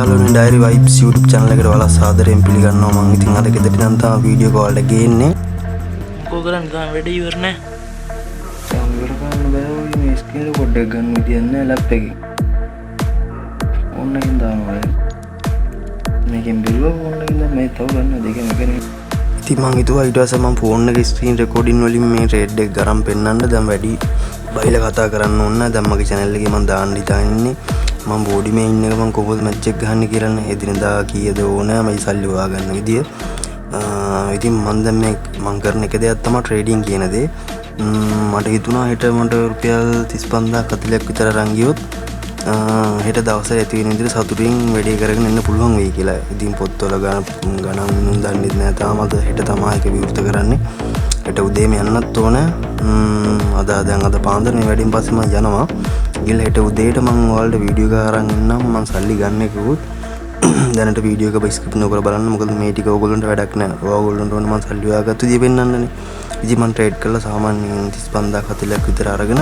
යාළුවනේ Diary Vibes YouTube channel එකට ඔයාලා සාදරයෙන් පිළිගන්නවා. මම ඉතින් අද ගෙදරට නම් තාම වීඩියෝ කෝල් එක ගේන්නේ. මොකෝ කරන්නේ? තාම වැඩ ඉවර නැහැ. තාම ඉවර කරන්න බෑ. ඔය මේ ස්ක්‍රීන් රෙකෝඩ් එක ගන්න විදියක් නැහැ ලැප් එකේ. ඕන්න එකෙන් දානවා. මේකෙන් බිල්ලුවා ඕන්න එකෙන් දැන් මේ තව ගන්න දෙකම එකනේ. ඉතින් මම හිතුවා ඊට පස්සේ මම ෆෝන් එකේ ස්ක්‍රීන් රෙකෝඩින් වලින් මේ රේඩ් එක ගරම් පෙන්නන්න දැන් වැඩි බයිලා කතා කරන්න ඕන නැහැ. දැන් මගේ channel එකේ මම දාන්න හිතාන්නේ මම බෝඩි මේ ඉන්න එක මම කොහොමද මැච් එක ගහන්නේ කියලා නේ. එදිනදා කීයද ඕන මම සල්ලි හොයා ගන්න විදිය. ඉතින් මම දැන් මේ මම කරන එක දෙයක් තමයි ට්‍රේඩින් කියන දේ. මට හිතුණා හෙට මට රුපියල් 35000ක් 40ක් විතර අරන් ගියොත් හෙට දවසේ ඇති වෙන විදිහට සතුටින් වැඩේ කරගෙන ඉන්න පුළුවන් වෙයි කියලා. ඉතින් පොත්වල ගණන් දන්නේ නැහැ තාම. අද හෙට තමයි ඒක විවෘත කරන්නේ. හෙට උදේම යන්නත් ඕන. අද පාන්දර මේ වැඩින් පස්සේ මම යනවා. ගිහලා හෙට උදේට මම ඔයාලට වීඩියෝ එක අරන් ඉන්නම්. මම සල්ලි ගන්න එකකුත් දැනට වීඩියෝ එක ස්කිප් නොකර බලන්න. මොකද මේ ටික ඕගොල්ලන්ට වැඩක් නැහැ. ඔයගොල්ලන්ට ඕන මම සල්ලි හොයාගත්තු දේ පෙන්නන්නනේ. ඉතින් මම ට්‍රේඩ් කරලා සාමාන්‍යයෙන් 35000ක් 40ක් විතර අරගෙන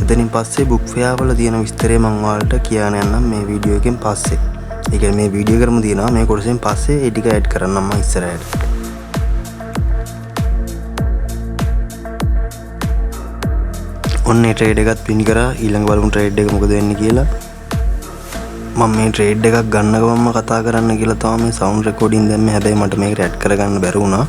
එතනින් පස්සේ බුක් ෆෙයාර් වල තියෙන විස්තරය මම ඔයාලට කියන්න යන්නම් මේ වීඩියෝ එකෙන් පස්සේ. ඒ කියන්නේ මේ වීඩියෝ කරමු දිනවා මේ කොටසෙන් පස්සේ ඒ ටික ඇඩ් කරන්නම් මම ඉස්සරහට. ඔන්න ඒ ට්‍රේඩ් එකත් පින් කරා. ඊළඟ බලමු ට්‍රේඩ් එක මොකද වෙන්නේ කියලා. මම මේ ට්‍රේඩ් එකක් ගන්න ගමන්ම කතා කරන්න කියලා තමයි මේ සවුන්ඩ් රෙකෝඩින් දැම්මේ. හැබැයි මට මේකට ඇඩ් කරගන්න බැරි වුණා.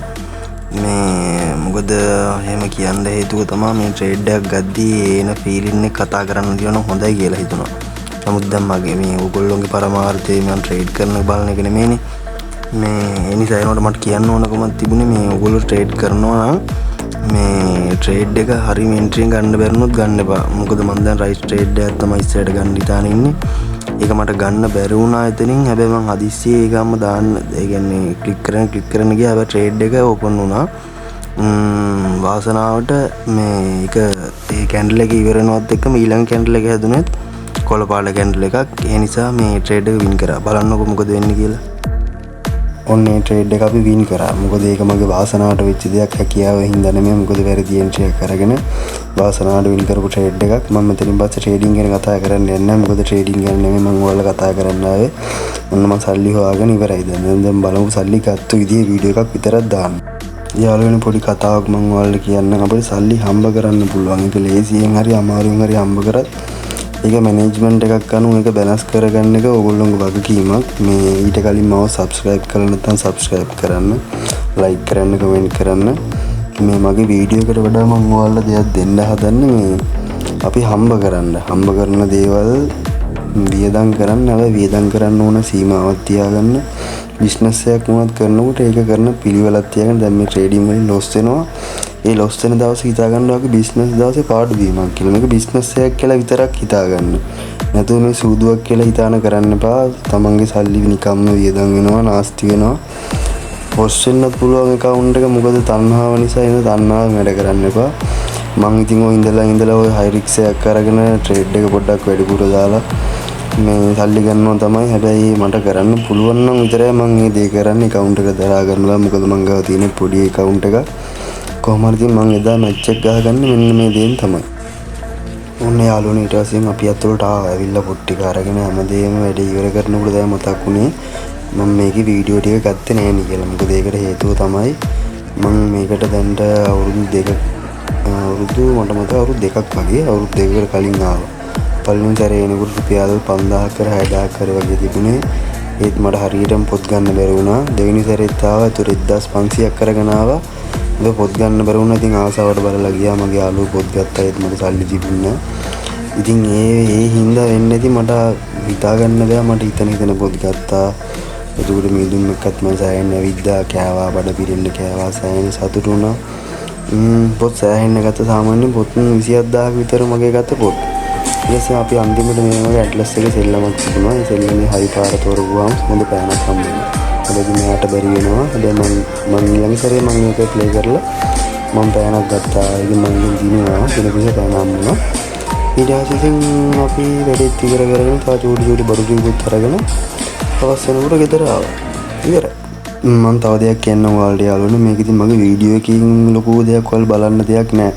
මේ මොකද එහෙම කියන්න හේතුව තමයි මේ ට්‍රේඩ් එකක් ගද්දී එන ෆීලින් එක කතා කරන්න දිනන හොඳයි කියලා හිතුණා. නමුත් දැන් මගේ මේ ඕගොල්ලෝගේ පරමාර්ථය මම ට්‍රේඩ් කරන බලන එක නෙමෙයිනේ. මේ ඒ නිසා ඒනොට මට කියන්න ඕනකමක් තිබුණේ මේ ඕගොල්ලෝ ට්‍රේඩ් කරනවා නම් මේ ට්‍රේඩ් එක හරිම එන්ට්‍රි ගන්න බැරිනොත් ගන්න එපා. මොකද මම දැන් රයිස් ට්‍රේඩ් එකක් තමයි ඉස්සරහට ගන්න හිතාන ඉන්නේ. ඒක මට ගන්න බැරි වුණා එතනින්. හැබැයි මම හදිස්සියේ ඒකම දාන්න ඒ කියන්නේ ක්ලික් කරන ගියා. හැබැයි ට්‍රේඩ් එක ඕපන් වුණා. වාසනාවට මේ ඒක ඒ කැන්ඩල් එක ඉවර වෙනවත් එක්කම ඊළඟ කැන්ඩල් එක හැදුනෙත් කොළ පාට කැන්ඩල් එකක්. ඒ නිසා මේ ට්‍රේඩ් එක වින් කරා. බලන්නකො මොකද වෙන්නේ කියලා. ඔන්න ඒ ට්‍රේඩ් එක අපි වින් කරා. මොකද ඒක මගේ වාසනාවට වෙච්ච දෙයක්. හැකියාව හින්දා නෙමෙයි. මොකද වැරදි එන්ට්‍රි එකක් අරගෙන වාසනාවට වින් කරපු ට්‍රේඩ් එකක්. මම මෙතනින් පස්සේ ට්‍රේඩින් ගැන කතා කරන්න යන්නේ නැහැ. මොකද ට්‍රේඩින් ගැන නෙමෙයි මම ඔයාලට කතා කරන්න ආවේ. ඔන්න මම සල්ලි හොයාගෙන ඉවරයි. දැන් බලමු සල්ලි ගත්ත විදිහේ වීඩියෝ එකක් විතරක් දාන්න. යාළුවනේ පොඩි කතාවක් මම ඔයාලට කියන්නම්. අපිට සල්ලි හම්බ කරන්න පුළුවන්. ඒක ලේසියෙන් හරි අමාරුවෙන් හරි හම්බ කරත් ඒක මැනේජ්මන්ට් එකක් අනුව ඒක බැලන්ස් කරගන්න එක ඕගොල්ලෝගේ වගකීමක්. මේ ඊට කලින් මාව සබ්ස්ක්‍රයිබ් කරලා නැත්නම් සබ්ස්ක්‍රයිබ් කරන්න, ලයික් කරන්න, කමෙන්ට් කරන්න. මේ මගේ වීඩියෝ එකට වඩා මම ඔයාලට දෙයක් දෙන්න හදන්නේ මේ අපි හම්බ කරන දේවල් වියදම් කරන්න. හැබැයි වියදම් කරන්න ඕන සීමාවක් තියාගන්න. බිස්නස් එකක් වුණත් කරනකොට ඒක කරන පිළිවෙලක් තියාගන්න. දැන් මේ ට්‍රේඩින් වලින් ලොස් වෙනවා. ඒ ලොස් වෙන දවසේ හිතා ගන්න ඔයගේ බිස්නස් දවසේ පාඩු වීමක් කියලා. මේක බිස්නස් එකක් කියලා විතරක් හිතා ගන්න. නැතුව මේ සූදුවක් කියලා හිතාන කරන්න එපා. තමන්ගේ සල්ලි නිකම්ම වියදම් වෙනවා, නාස්ති වෙනවා. පොස් වෙන්නත් පුළුවන් account එක. මොකද තණ්හාව නිසා එන තණ්හාව වැඩ කරන්න එපා. මං ඉතින් ඔය ඉඳලා ඔය හයි රිස්ක් එකක් අරගෙන ට්‍රේඩ් එක පොඩ්ඩක් වැඩිපුර දාලා මේ සල්ලි ගන්නවා තමයි. හැබැයි මට කරන්න පුළුවන් නම් විතරයි මම මේ දේ කරන්නේ. account එක දරා ගන්නවා. මොකද මං ගාව තියෙන පොඩි account එකක්. කොහොම හරි මම එදා මැච් එක ගහගන්නේ මෙන්න මේ දේෙන් තමයි. ඔන්න යාළුවනේ ඊට පස්සේ අපි අතලට ආවිල්ලා පොට් ටික අරගෙන හැමදේම වැඩ ඉවර කරනකොට දැන් මතක් වුණේ මම මේකේ වීඩියෝ ටික ගත්තේ නෑ නේ කියලා. මොකද ඒකට හේතුව තමයි මම මේකට දැන්ට අවුරුදු දෙකක් වගේ අවුරුදු දෙකකට කලින් ආවා. පළවෙනි සැරේ එනකොට රුපියල් 5000 කර 6000 කර වගේ තිබුණේ. ඒත් මට හරියටම පොත් ගන්න බැරි වුණා. දෙවෙනි සැරේත් ආවා. ඒතර 1500ක් කරගෙන ආවා. ඒක පොත් ගන්න බැරි වුණා. ඉතින් ආසාවට බලලා ගියා. මගේ යාළුවෝ පොත් ගත්තා. ඒත් මට සල්ලි තිබුණේ නැහැ. ඉතින් ඒ හින්දා වෙන්නේ නැති මට හිතා ගන්න බෑ. මට හිතන පොත් ගත්තා. ඒකට මිදුම් එකත් මම සෑහෙන ඇවිද්දා. කෑවා, බඩ පිරෙන්න කෑවා. සෑහෙන සතුටු වුණා. පොත් සෑහෙන ගත්ත. සාමාන්‍යයෙන් පොත් 27000ක විතර මගේ ගත්ත පොත්. ඊටසේ අපි අන්තිමට මේ වගේ ඇට්ලස් එකේ සෙල්ලමක් තිබුණා. ඒ සෙල්ලමේ හරි පාර තෝරගුවාම හොඳ පෑනක් හම්බුණා. හැබැයි මෙයාට බැරි වෙනවා. හැබැයි මම ඊළඟ සැරේ මම මේක ප්ලේ කරලා මම පෑනක් ගත්තා. ඒක මම දිනුවා. දිනපිට පෑන හම්බුණා. ඊට පස්සේ අපි වැඩේත් ඉවර කරගෙන තා චූටි බඩු ටිකක් අරගෙන අවස් වෙනකොට ගෙදර ආවා. ඉවරයි. මම තව දෙයක් කියන්න ඔයාලට යාළුවනේ. මේක ඉතින් මගේ වීඩියෝ එකකින් ලොකු දෙයක් ඔයාලා බලන්න දෙයක් නෑ.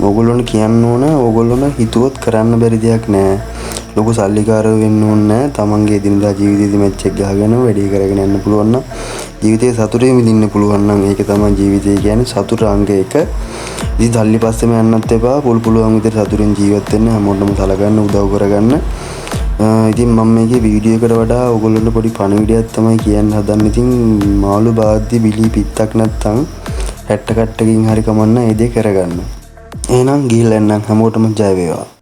ඕගොල්ලොන්ට කියන්න ඕන ඕගොල්ලොන්ට හිතුවොත් කරන්න බැරි දෙයක් නෑ. ලොකු සල්ලිකාරයෝ වෙන්න ඕනේ නැහැ. තමන්ගේ එදිනදා ජීවිතේදී මැච් එක ගහගෙන වැඩේ කරගෙන යන්න පුළුවන් නම් ජීවිතේ සතුටින් විඳින්න පුළුවන් නම් ඒක තමයි ජීවිතය කියන්නේ. සතුට අංග 1. ඉතින් සල්ලි පස්සෙම යන්නත් එපා. පුළුවන් විදිහට සතුටින් ජීවත් වෙන්න හැමෝටම සලකන්න උදව් කරගන්න. ඉතින් මම මේකේ වීඩියෝ එකට වඩා ඔයගොල්ලන්ට පොඩි පණිවිඩයක් තමයි කියන්න හදන්නේ. ඉතින් මාළු බාද්දි බිලි පිත්තක් නැත්තම් හැට්ට කට්ටකින් හරි කමන්න ඒ දේ කරගන්න. එහෙනම් ගිහිල්ලා එන්නම් හැමෝටම ජය වේවා.